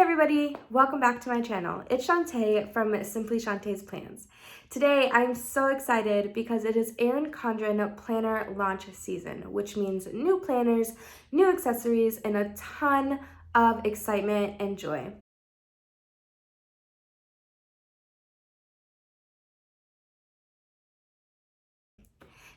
everybody, welcome back to my channel. It's Shantae from Simply Shantae's Plans. Today I'm so excited because it is ERIN CONDREN planner launch season, which means new planners, new accessories, and a ton of excitement and joy.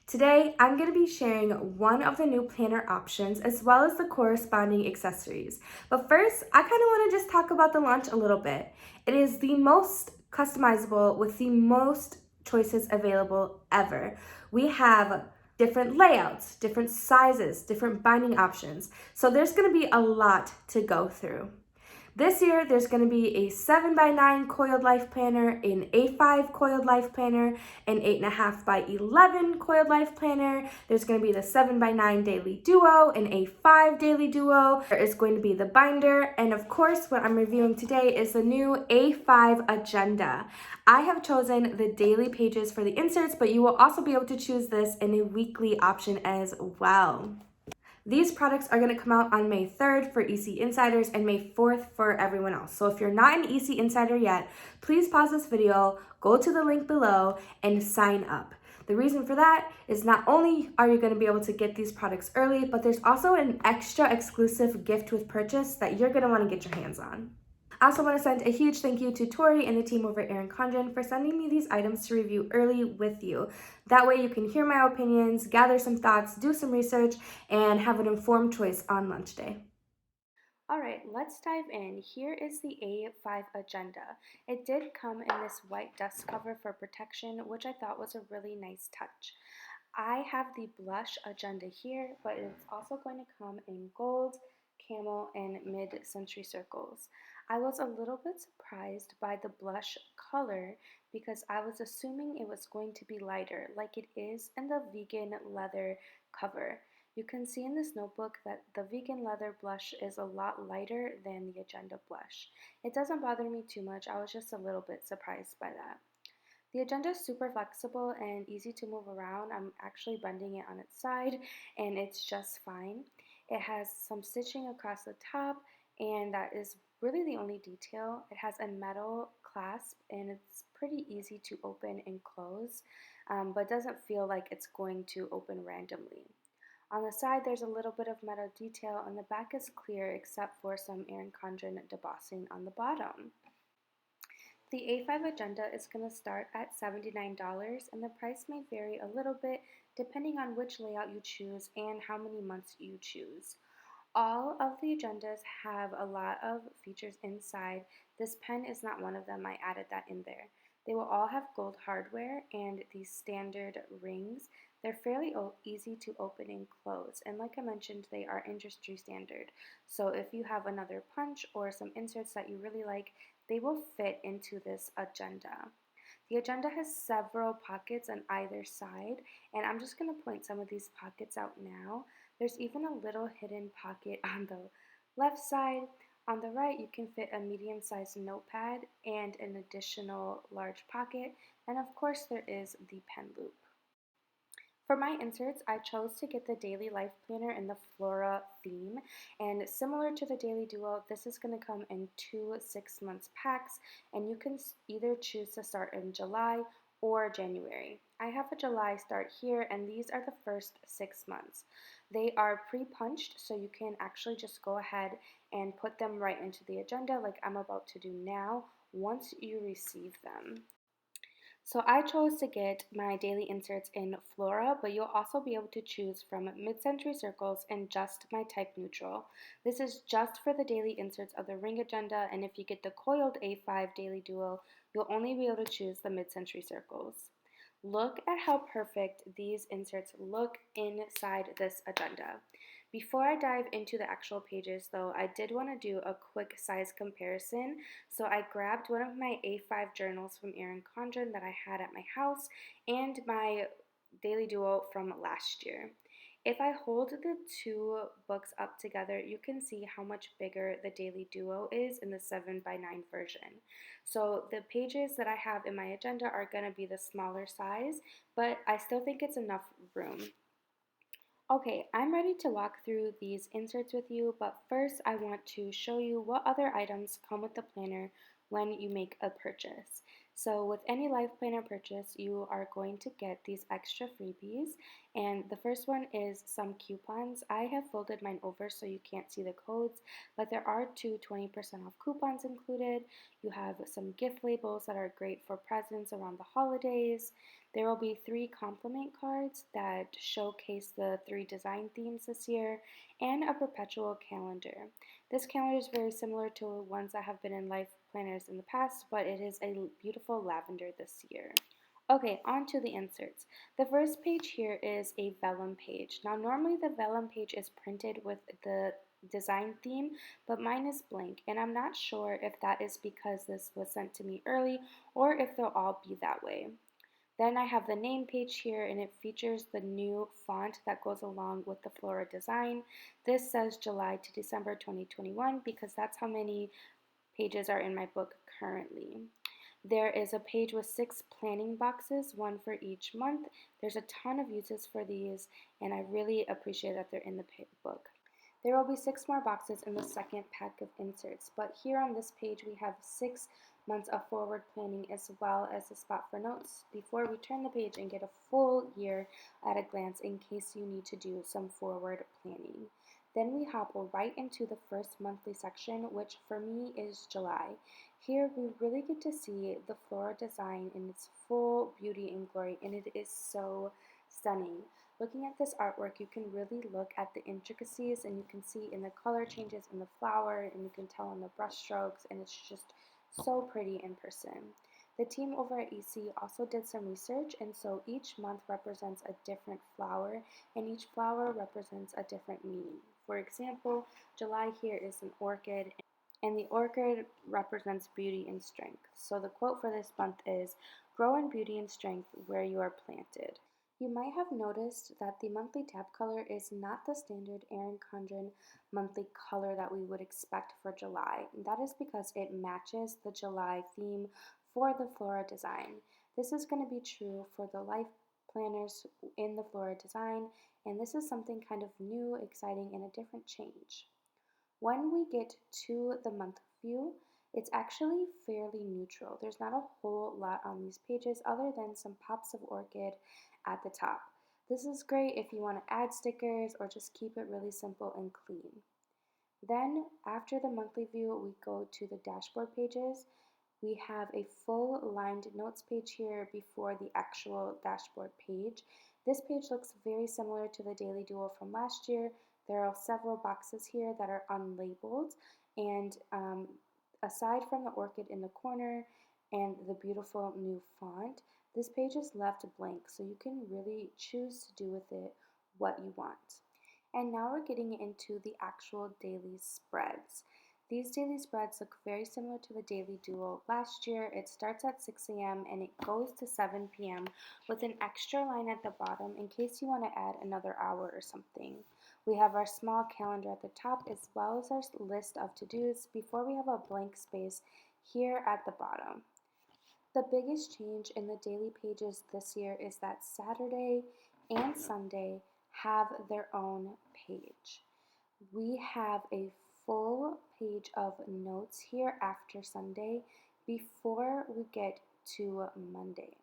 Today, I'm going to be sharing one of the new planner options as well as the corresponding accessories. But first, I kind of want to just talk about the launch a little bit. It is the most customizable with the most choices available ever. We have different layouts, different sizes, different binding options. So there's going to be a lot to go through. This year, there's going to be a 7x9 coiled life planner, an A5 coiled life planner, an 8.5x11 coiled life planner. There's going to be the 7x9 daily duo, an A5 daily duo. There is going to be the binder. And of course, what I'm reviewing today is the new A5 agenda. I have chosen the daily pages for the inserts, but you will also be able to choose this in a weekly option as well. These products are going to come out on May 3rd for EC Insiders and May 4th for everyone else. So if you're not an EC Insider yet, please pause this video, go to the link below, and sign up. The reason for that is not only are you going to be able to get these products early, but there's also an extra exclusive gift with purchase that you're going to want to get your hands on. I also want to send a huge thank you to Tori and the team over at ERIN CONDREN for sending me these items to review early with you. That way you can hear my opinions, gather some thoughts, do some research, and have an informed choice on lunch day. Alright, let's dive in. Here is the A5 agenda. It did come in this white dust cover for protection, which I thought was a really nice touch. I have the blush agenda here, but it's also going to come in gold, camel, and mid-century circles. I was a little bit surprised by the blush color because I was assuming it was going to be lighter, like it is in the vegan leather cover. You can see in this notebook that the vegan leather blush is a lot lighter than the agenda blush. It doesn't bother me too much, I was just a little bit surprised by that. The agenda is super flexible and easy to move around. I'm actually bending it on its side and it's just fine. It has some stitching across the top and that is really the only detail. It has a metal clasp and it's pretty easy to open and close, but doesn't feel like it's going to open randomly. On the side, there's a little bit of metal detail and the back is clear except for some ERIN CONDREN debossing on the bottom. The A5 agenda is going to start at $79 and the price may vary a little bit depending on which layout you choose and how many months you choose. All of the agendas have a lot of features inside. This pen is not one of them, I added that in there. They will all have gold hardware and these standard rings. They're fairly easy to open and close, and like I mentioned, they are industry standard. So if you have another punch or some inserts that you really like, they will fit into this agenda. The agenda has several pockets on either side, and I'm just going to point some of these pockets out now. There's even a little hidden pocket on the left side. On the right, you can fit a medium-sized notepad and an additional large pocket, and of course there is the pen loop. For my inserts, I chose to get the Daily Life Planner in the Flora theme, and similar to the Daily Duo, this is going to come in 2 6-month packs, and you can either choose to start in July or January. I have a July start here, and these are the first 6 months. They are pre-punched, so you can actually just go ahead and put them right into the agenda like I'm about to do now once you receive them. So I chose to get my daily inserts in Flora, but you'll also be able to choose from mid-century circles and just my type neutral. This is just for the daily inserts of the ring agenda, and if you get the coiled A5 daily duo, you'll only be able to choose the mid-century circles. Look at how perfect these inserts look inside this agenda. Before I dive into the actual pages though, I did want to do a quick size comparison. So I grabbed one of my A5 journals from ERIN CONDREN that I had at my house and my Daily Duo from last year. If I hold the two books up together, you can see how much bigger the Daily Duo is in the 7x9 version. So the pages that I have in my agenda are going to be the smaller size, but I still think it's enough room. Okay, I'm ready to walk through these inserts with you, but first I want to show you what other items come with the planner when you make a purchase. So with any life planner purchase, you are going to get these extra freebies, and the first one is some coupons. I have folded mine over so you can't see the codes, but there are two 20% off coupons included. You have some gift labels that are great for presents around the holidays. There will be 3 compliment cards that showcase the 3 design themes this year, and a perpetual calendar. This calendar is very similar to ones that have been in life planners in the past, but it is a beautiful lavender this year. Okay, on to the inserts. The first page here is a vellum page. Now normally the vellum page is printed with the design theme, but mine is blank, and I'm not sure if that is because this was sent to me early or if they'll all be that way. Then I have the name page here, and it features the new font that goes along with the Flora design. This says July to December 2021 because that's how many pages are in my book currently. There is a page with 6 planning boxes, one for each month. There's a ton of uses for these, and I really appreciate that they're in the book. There will be 6 more boxes in the second pack of inserts, but here on this page we have 6 months of forward planning as well as a spot for notes before we turn the page and get a full year at a glance in case you need to do some forward planning. Then we hop right into the first monthly section, which for me is July. Here we really get to see the Flora design in its full beauty and glory, and it is so stunning. Looking at this artwork, you can really look at the intricacies, and you can see in the color changes in the flower, and you can tell in the brush strokes, and it's just so pretty in person. The team over at EC also did some research, and so each month represents a different flower, and each flower represents a different meaning. For example, July here is an orchid, and the orchid represents beauty and strength. So the quote for this month is, "Grow in beauty and strength where you are planted." You might have noticed that the monthly tab color is not the standard ERIN CONDREN monthly color that we would expect for July. That is because it matches the July theme for the Flora design. This is going to be true for the life planners in the Flora design, and this is something kind of new, exciting, and a different change. When we get to the month view, it's actually fairly neutral. There's not a whole lot on these pages other than some pops of orchid at the top. This is great if you want to add stickers or just keep it really simple and clean. Then after the monthly view, we go to the dashboard pages. We have a full lined notes page here before the actual dashboard page. This page looks very similar to the Daily Duo from last year. There are several boxes here that are unlabeled, and aside from the orchid in the corner and the beautiful new font, this page is left blank, so you can really choose to do with it what you want. And now we're getting into the actual daily spreads. These daily spreads look very similar to the Daily Duo last year. It starts at 6 a.m. and it goes to 7 p.m. with an extra line at the bottom in case you want to add another hour or something. We have our small calendar at the top as well as our list of to-dos before we have a blank space here at the bottom. The biggest change in the daily pages this year is that Saturday and Sunday have their own page. We have a full page of notes here after Sunday before we get to Monday.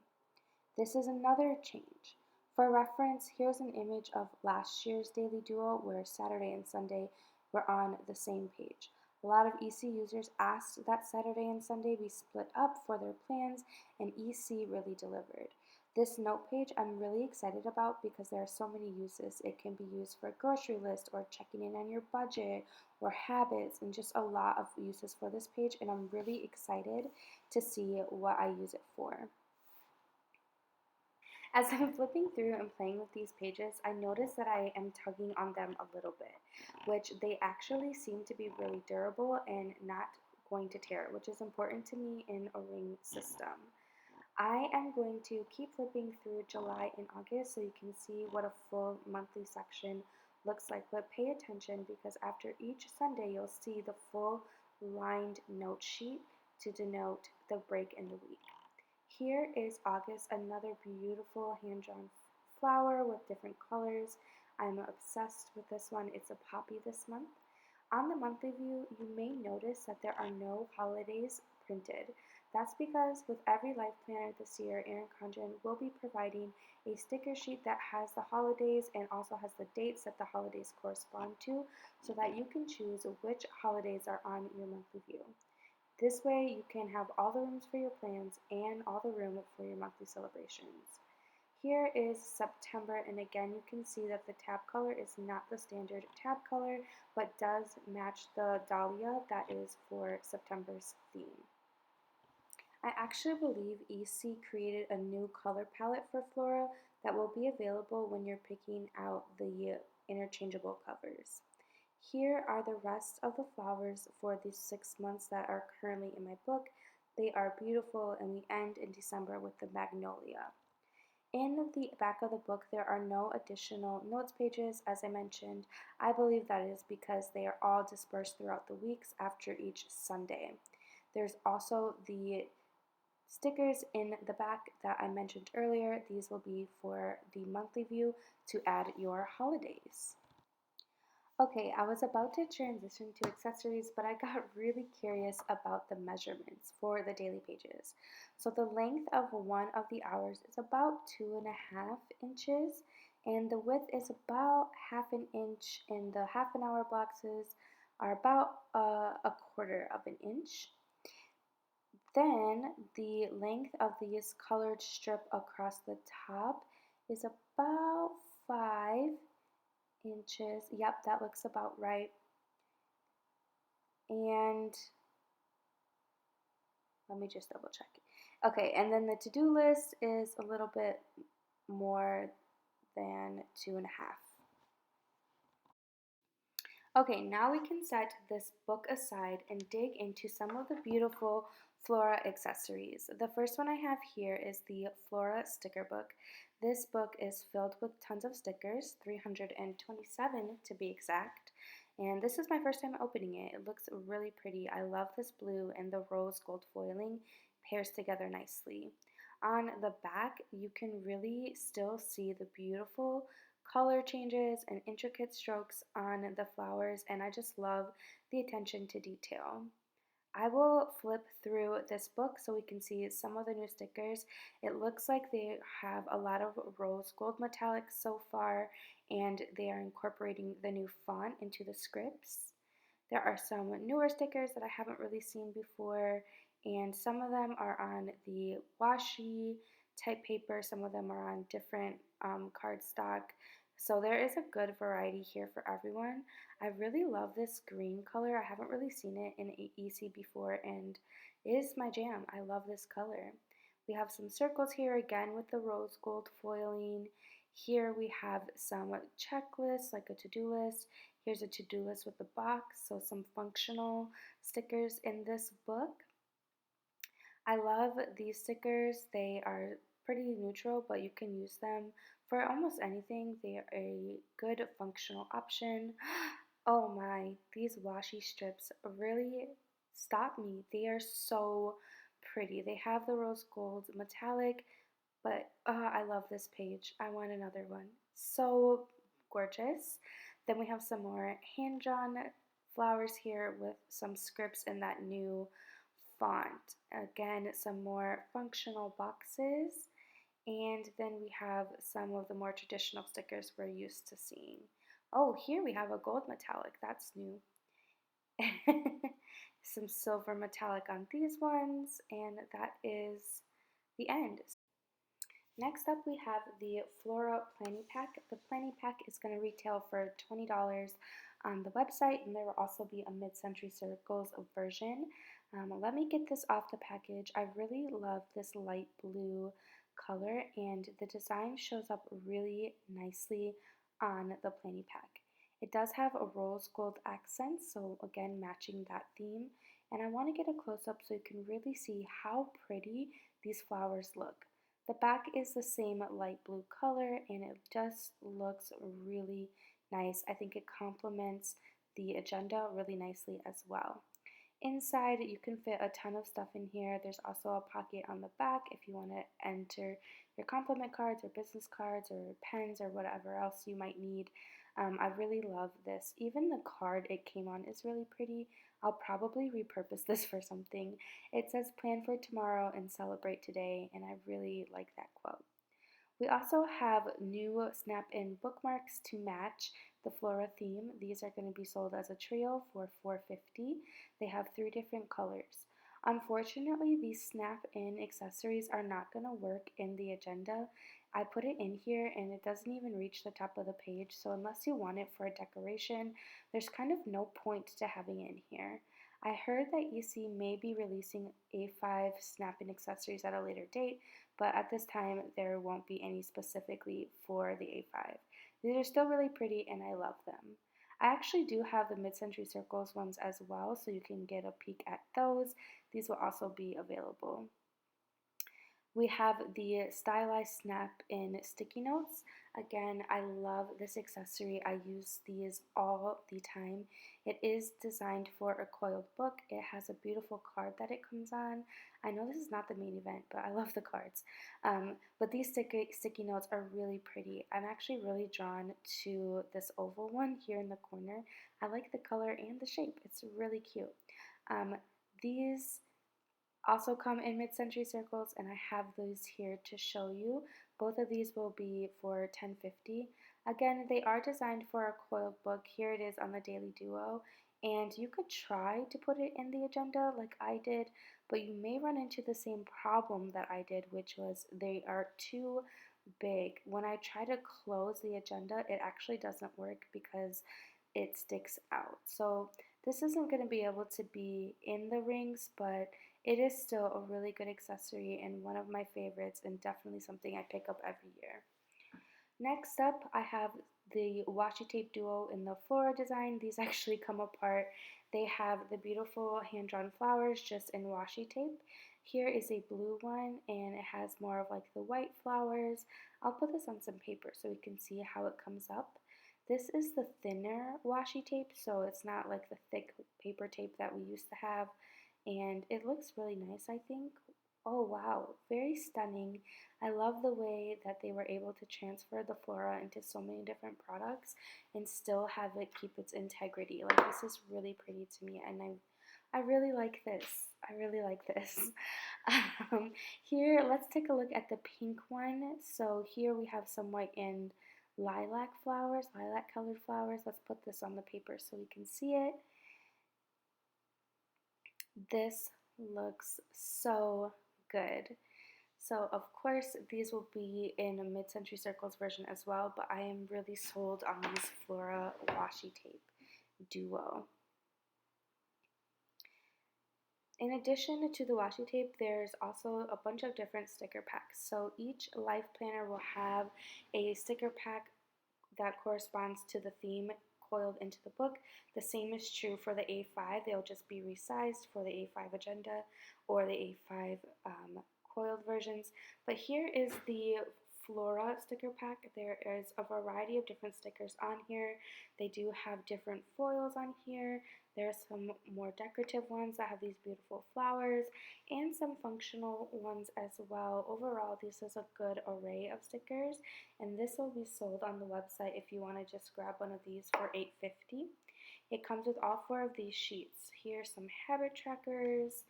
This is another change. For reference, here's an image of last year's Daily Duo where Saturday and Sunday were on the same page. A lot of EC users asked that Saturday and Sunday be split up for their plans, and EC really delivered. This note page I'm really excited about because there are so many uses. It can be used for a grocery list or checking in on your budget or habits, and just a lot of uses for this page, and I'm really excited to see what I use it for. As I'm flipping through and playing with these pages, I notice that I am tugging on them a little bit, which they actually seem to be really durable and not going to tear, which is important to me in a ring system. I am going to keep flipping through July and August so you can see what a full monthly section looks like, but pay attention because after each Sunday you'll see the full lined note sheet to denote the break in the week. Here is August, another beautiful hand-drawn flower with different colors. I'm obsessed with this one. It's a poppy this month. On the monthly view, you may notice that there are no holidays printed. That's because with every life planner this year, ERIN CONDREN will be providing a sticker sheet that has the holidays and also has the dates that the holidays correspond to, so that you can choose which holidays are on your monthly view. This way you can have all the rooms for your plans and all the room for your monthly celebrations. Here is September, and again you can see that the tab color is not the standard tab color, but does match the dahlia that is for September's theme. I actually believe EC created a new color palette for Flora that will be available when you're picking out the interchangeable covers. Here are the rest of the flowers for the 6 months that are currently in my book. They are beautiful, and we end in December with the magnolia. In the back of the book, there are no additional notes pages, as I mentioned. I believe that is because they are all dispersed throughout the weeks after each Sunday. There's also the stickers in the back that I mentioned earlier. These will be for the monthly view to add your holidays. Okay, I was about to transition to accessories, but I got really curious about the measurements for the daily pages. So the length of one of the hours is about 2.5 inches, and the width is about 1/2 inch, and the half an hour boxes are about 1/4 inch. Then the length of this colored strip across the top is about 5 inches. Yep, that looks about right. And let me just double check. Okay, and then the to-do list is a little bit more than 2.5. Okay, now we can set this book aside and dig into some of the beautiful Flora accessories. The first one I have here is the Flora sticker book. This book is filled with tons of stickers, 327 to be exact. And this is my first time opening it. It looks really pretty. I love this blue, and the rose gold foiling pairs together nicely. On the back, you can really still see the beautiful color changes and intricate strokes on the flowers, and I just love the attention to detail. I will flip through this book so we can see some of the new stickers. It looks like they have a lot of rose gold metallics so far, and they are incorporating the new font into the scripts. There are some newer stickers that I haven't really seen before, and some of them are on the washi type paper, some of them are on different cardstock. So there is a good variety here for everyone. I really love this green color. I haven't really seen it in EC before, and it is my jam. I love this color. We have some circles here again with the rose gold foiling. Here we have some checklists, like a to-do list. Here's a to-do list with a box, so some functional stickers in this book. I love these stickers. They are pretty neutral, but you can use them for almost anything. They are a good functional option. Oh my, these washi strips really stop me. They are so pretty. They have the rose gold metallic, but I love this page. I want another one. So gorgeous. Then we have some more hand-drawn flowers here with some scripts in that new font. Again, some more functional boxes. And then we have some of the more traditional stickers we're used to seeing. Oh, here we have a gold metallic. That's new. Some silver metallic on these ones, and that is the end. Next up, we have the Flora Planning Pack. The Planning Pack is going to retail for $20 on the website, and there will also be a Mid-Century Circles version. Let me get this off the package. I really love this light blue color, and the design shows up really nicely on the Planning Pack. It does have a rose gold accent, so again, matching that theme. And I want to get a close-up so you can really see how pretty these flowers look. The back is the same light blue color, and it just looks really nice. I think it complements the agenda really nicely as well. Inside, you can fit a ton of stuff in here. There's also a pocket on the back if you want to enter your compliment cards or business cards or pens or whatever else you might need. I really love this. Even the card it came on is really pretty. I'll probably repurpose this for something. It says plan for tomorrow and celebrate today, and I really like that quote. We also have new snap-in bookmarks to match the Flora theme. These are going to be sold as a trio for $4.50. They have 3 different colors. Unfortunately, these snap-in accessories are not going to work in the agenda. I put it in here and it doesn't even reach the top of the page, so unless you want it for a decoration, there's kind of no point to having it in here. I heard that EC may be releasing A5 snap-in accessories at a later date, but at this time there won't be any specifically for the A5. These are still really pretty and I love them. I actually do have the mid-century circles ones as well, so you can get a peek at those. These will also be available. We have the stylized snap-in sticky notes. Again, I love this accessory. I use these all the time. It is designed for a coiled book. It has a beautiful card that it comes on. I know this is not the main event, but I love the cards. But these sticky notes are really pretty. I'm actually really drawn to this oval one here in the corner. I like the color and the shape. It's really cute. These also come in mid-century circles, and I have those here to show you. Both of these will be for $10.50. Again, they are designed for a coiled book. Here it is on the Daily Duo, and you could try to put it in the agenda like I did, but you may run into the same problem that I did, which was they are too big. When I try to close the agenda, it actually doesn't work because it sticks out. So this isn't going to be able to be in the rings, but it is still a really good accessory and one of my favorites, and definitely something I pick up every year. Next up, I have the Washi Tape Duo in the Flora design. These actually come apart. They have the beautiful hand-drawn flowers just in washi tape. Here is a blue one, and it has more of like the white flowers. I'll put this on some paper so we can see how it comes up. This is the thinner washi tape, so it's not like the thick paper tape that we used to have, and it looks really nice, I think. Oh wow, very stunning. I love the way that they were able to transfer the Flora into so many different products and still have it keep its integrity. Like, this is really pretty to me, and I really like this. I really like this. Here, let's take a look at the pink one. So here we have some white and lilac flowers, lilac colored flowers. Let's put this on the paper so we can see it. This looks so good. So of course these will be in a mid-century circles version as well, but I am really sold on these Flora Washi Tape Duo. In addition to the washi tape, there's also a bunch of different sticker packs. So each life planner will have a sticker pack that corresponds to the theme coiled into the book. The same is true for the A5. They'll just be resized for the A5 agenda or the A5 coiled versions. But here is the Flora sticker pack. There is a variety of different stickers on here. They do have different foils on here. There are some more decorative ones that have these beautiful flowers and some functional ones as well. Overall, this is a good array of stickers, and this will be sold on the website if you want to just grab one of these for $8.50. It comes with all 4 of these sheets. Here's some habit trackers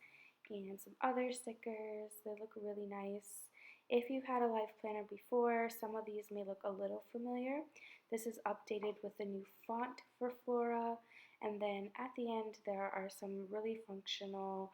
and some other stickers. They look really nice. If you've had a life planner before, some of these may look a little familiar. This is updated with the new font for Flora, and then at the end there are some really functional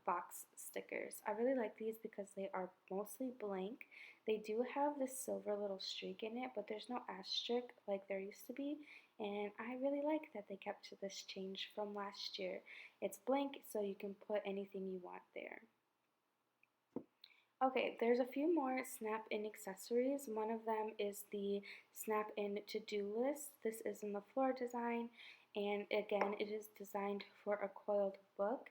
box stickers. I really like these because they are mostly blank. They do have this silver little streak in it, but there's no asterisk like there used to be, and I really like that they kept to this change from last year. It's blank, so you can put anything you want there. Okay, there's a few more snap-in accessories. One of them is the snap-in to-do list. This is in the Flora design, and again, it is designed for a coiled book.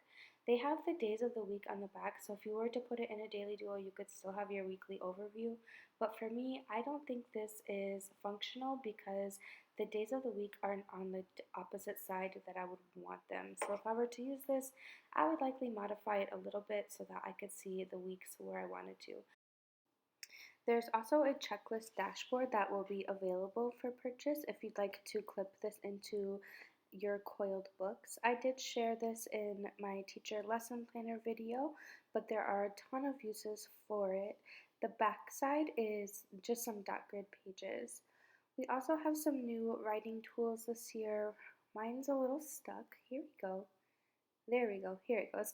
They have the days of the week on the back, so if you were to put it in a daily duo, you could still have your weekly overview. But for me, I don't think this is functional because the days of the week are on the opposite side that I would want them. So if I were to use this, I would likely modify it a little bit so that I could see the weeks where I wanted to. There's also a checklist dashboard that will be available for purchase if you'd like to clip this into your coiled books. I did share this in my teacher lesson planner video, but there are a ton of uses for it. The back side is just some dot grid pages. We also have some new writing tools this year. Mine's a little stuck. Here we go. There we go, here it goes.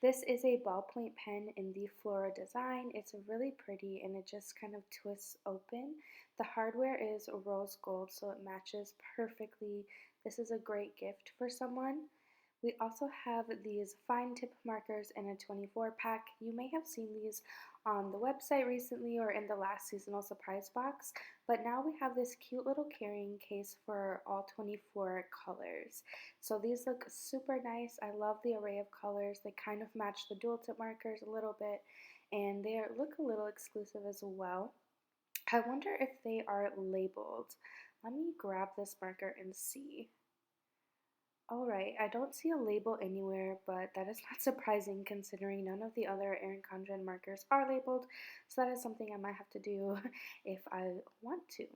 This is a ballpoint pen in the Flora design. It's really pretty and it just kind of twists open. The hardware is rose gold, so it matches perfectly. This is a great gift for someone. We also have these fine tip markers in a 24 pack. You may have seen these on the website recently or in the last seasonal surprise box, but now we have this cute little carrying case for all 24 colors. So these look super nice. I love the array of colors. They kind of match the dual tip markers a little bit, and they look a little exclusive as well. I wonder if they are labeled. Let me grab this marker and see. Alright, I don't see a label anywhere, but that is not surprising considering none of the other ERIN CONDREN markers are labeled, so that is something I might have to do if I want to.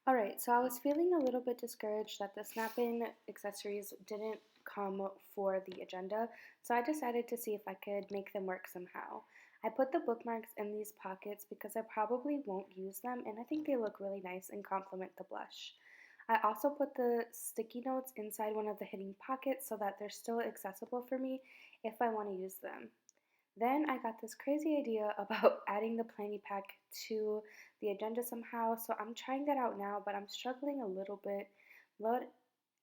Alright, so I was feeling a little bit discouraged that the snap-in accessories didn't come for the agenda, so I decided to see if I could make them work somehow. I put the bookmarks in these pockets because I probably won't use them, and I think they look really nice and complement the blush. I also put the sticky notes inside one of the hidden pockets so that they're still accessible for me if I want to use them. Then I got this crazy idea about adding the planning pack to the agenda somehow, so I'm trying that out now, but I'm struggling a little bit. But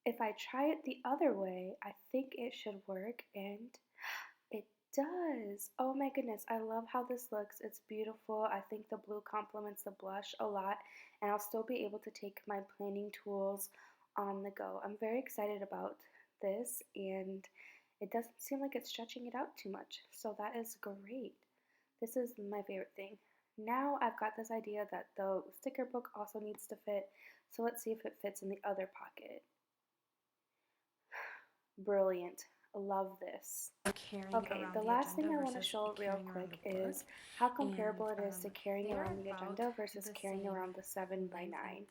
if I try it the other way, I think it should work, and it does. Oh my goodness, I love how this looks. It's beautiful. I think the blue complements the blush a lot, and I'll still be able to take my planning tools on the go. I'm very excited about this, and it doesn't seem like it's stretching it out too much, so that is great. This is my favorite thing. Now I've got this idea that the sticker book also needs to fit, so let's see if it fits in the other pocket. Brilliant. Love this. Okay, the last thing I want to show real quick is how comparable it is to carrying around the agenda versus carrying around the 7x9.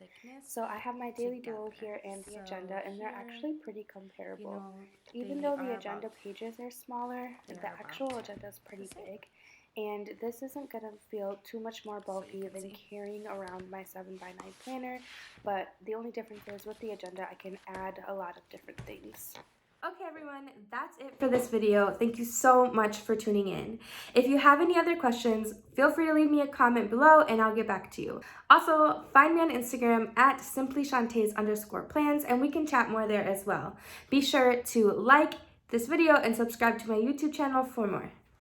So I have my daily duo here and the agenda, and they're actually pretty comparable. Even though the agenda pages are smaller, the actual agenda is pretty big, and this isn't going to feel too much more bulky than carrying around my 7x9 planner, but the only difference is with the agenda I can add a lot of different things. Okay everyone, that's it for this video. Thank you so much for tuning in. If you have any other questions, feel free to leave me a comment below and I'll get back to you. Also, find me on Instagram at simplyshantays_plans and we can chat more there as well. Be sure to like this video and subscribe to my YouTube channel for more.